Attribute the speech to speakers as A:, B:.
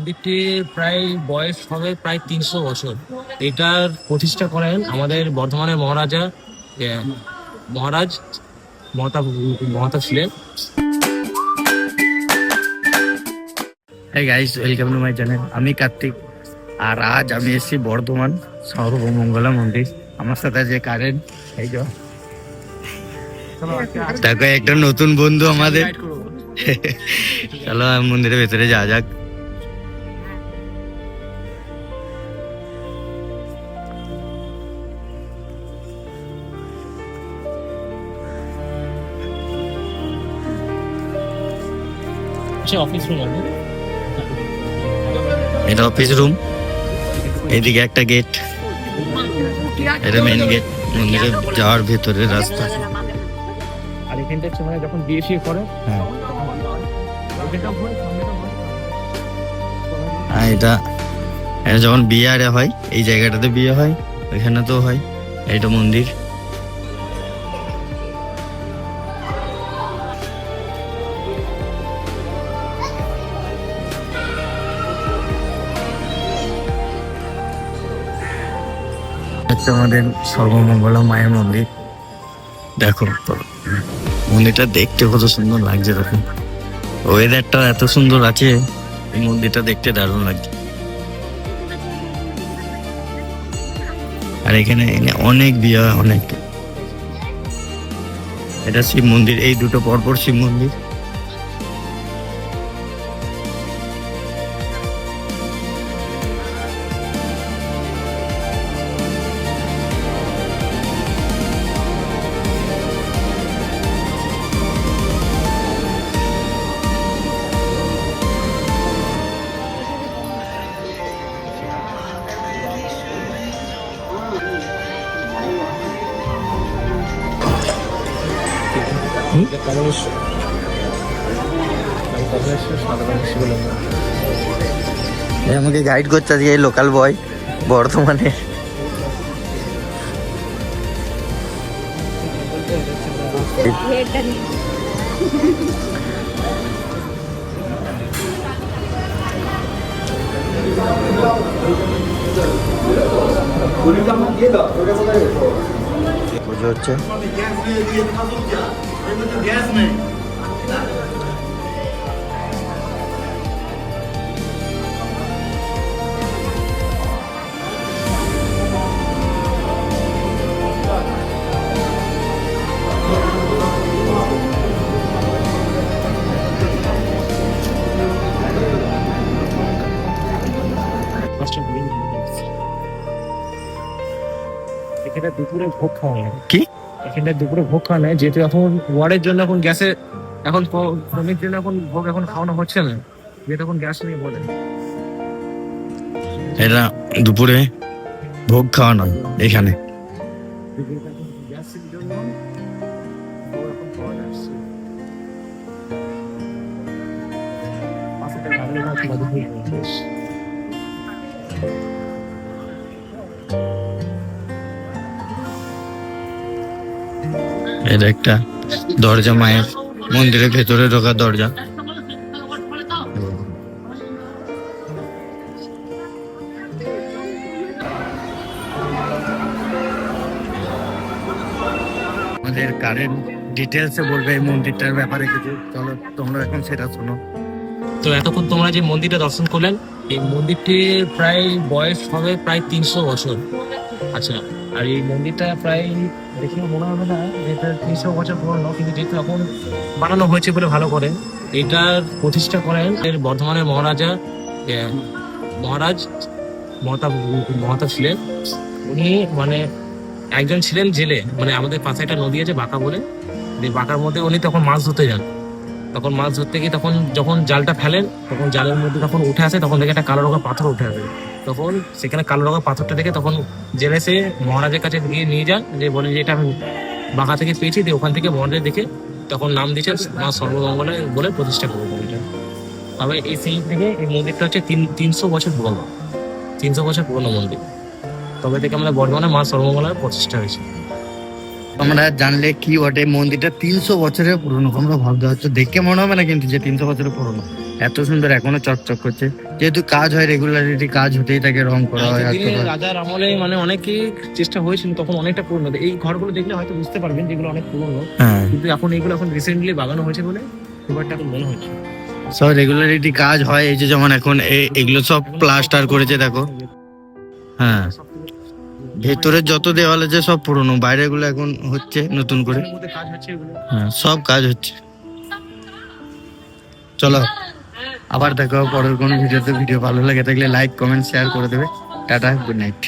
A: মন্দিরটির প্রায় বয়স হবে প্রায় 300 বছর। এটার প্রতিষ্ঠা করেন আমাদের বর্ধমানের মহারাজা মহারাজ মহাতাব মহাতাব ছিলেন।
B: হ্যাঁ guys, welcome to my channel. আমি কার্তিক, আর আজ আমি এসেছি বর্ধমান সর্বমঙ্গলা মন্দির। আমার সাথে যে কারেন্ট, এই যে দেখো একটা নতুন বন্ধু আমাদের। চলো মন্দিরের ভেতরে যাওয়া যাক।
A: অফিস রুম আছে,
B: এটা অফিস রুম। এদিকে একটা গেট, এটা মেন গেট, মন্দিরে যাওয়ার ভেতরের রাস্তা।
A: আর এখানটা হচ্ছে মানে যখন বিয়ে ফিয়ে করে
B: হ্যাঁ, আর এটা এটা যখন বিয়ে আরে হয়, এই জায়গাটাতে বিয়ে হয়, ওইখানে তো হয়। এটা মন্দির। হচ্ছে আমাদের সর্বমঙ্গলা মায়ের মন্দির। দেখো মন্দিরটা দেখতে কত সুন্দর লাগছে। দেখো ওয়েদারটা এত সুন্দর আছে, এই মন্দিরটা দেখতে দারুণ লাগছে। আর এখানে অনেক বিয়ে হয়, অনেক। এটা শিব মন্দির, এই দুটো পরপর শিব মন্দির। আমাকে গাইড করতে আজকে এই লোকাল বয় বর্ধমানে। পুজো হচ্ছে।
A: এখানে দুপুরে ভোগ খাওয়া হয়।
B: কি
A: এখানটা দুপুরে ভোগ খাওয়া নেয়, যেহেতু এখন ওয়ার্ডের জন্য এখন গ্যাসে এখন শ্রমিক জন্য এখন ভোগ এখন খাওয়ানো হচ্ছে না, যেহেতু এখন গ্যাস নিয়ে বলে।
B: এটা দুপুরে ভোগ খাওয়ানো এখানে।
A: গ্যাসের জন্য ভোগ এখন খাওয়া যাচ্ছে। পাশে গাড়ি না তোমাদের হয়ে গেছে।
B: এটা একটা দরজা, মায়ের মন্দিরের ভেতরে ঢোকার দরজা। আমাদের কারেন্ট ডিটেলসে বলবে এই মন্দিরটার ব্যাপারে কিছু। চলো তোমরা এখন সেটা শোনো।
A: তো এতক্ষণ তোমরা যে মন্দিরটা দর্শন করলেন, এই মন্দিরটির প্রায় বয়স হবে প্রায় 300 বছর। আচ্ছা, আর এই মন্দিরটা প্রায় দেখে মনে হবে না যে এটা 300 বছর পুরনো, কিন্তু যেহেতু এখন বানানো হয়েছে বলে ভালো করে। এটার প্রতিষ্ঠা করেন এর বর্ধমানের মহারাজা মহারাজ মহাতাব ছিলেন। উনি মানে একজন ছিলেন জেলে, মানে আমাদের পাশে একটা নদী আছে বাঁকা বলে, বাঁকার মধ্যে উনি তখন মাছ ধরতে যান। তখন মাছ ধরতে গিয়ে তখন যখন জালটা ফেলেন, তখন জালের মধ্যে তখন উঠে আসে, তখন দেখে একটা কালো রঙের পাথর উঠে আসে। তখন সেখানে কালো রঙের পাথরটা দেখে তখন জেলে সে মহারাজের কাছে গিয়ে নিয়ে যান, যে বলে যে এটা আমি বাঁকা থেকে পেয়েছি। দিয়ে ওখান থেকে মহারাজ দেখে তখন নাম দিয়েছেন মা সর্বমঙ্গলা বলে প্রতিষ্ঠা করবো এটা। তবে এই সেই থেকে এই মন্দিরটা হচ্ছে 300 বছর পুরনো, 300 বছর পুরনো মন্দির। তবে থেকে আমাদের বর্ধমানে মা সর্বমঙ্গলার প্রতিষ্ঠা হয়েছে।
B: আমরা জানলে কি বটে, মন্দিরটা 300 বছরের পুরনো। আমরা ভাবতে পারছো, দেখে মনে হবে না কিন্তু যে 300 বছরের পুরনো। এত সুন্দর, এখনো চকচক করছে। যেহেতু কাজ হয়, রেগুলারিটি কাজ হতেই থাকে, রং করা হয়,
A: আগের
B: আর
A: দিনে
B: করা হয়।
A: রাজার আমলে মানে অনেকে চেষ্টা হয়েছিল, তখন অনেকটা পুরনো। এই ঘরগুলো দেখলে হয়তো বুঝতে পারবেন যেগুলো অনেক পুরনো,
B: হ্যাঁ,
A: কিন্তু এখন এগুলো এখন রিসেন্টলি বাগানো হয়েছে বলে খুব একটা এখন মনে হচ্ছে।
B: সব রেগুলারিটি কাজ হয়। এই যে যেমন এখন এগুলো সব প্লাস্টার করেছে, দেখো। হ্যাঁ, ভেতরের যত দেওয়াল আছে সব পুরনো, বাইরে গুলো এখন হচ্ছে নতুন করে।
A: এর মধ্যে কাজ হচ্ছে এগুলো।
B: হ্যাঁ, সব কাজ হচ্ছে। চলো আবার দেখো পরের কোন ভিডিওতে। ভিডিও ভালো লাগে থাকলে লাইক, কমেন্ট, শেয়ার করে দেবে। Tata, good night.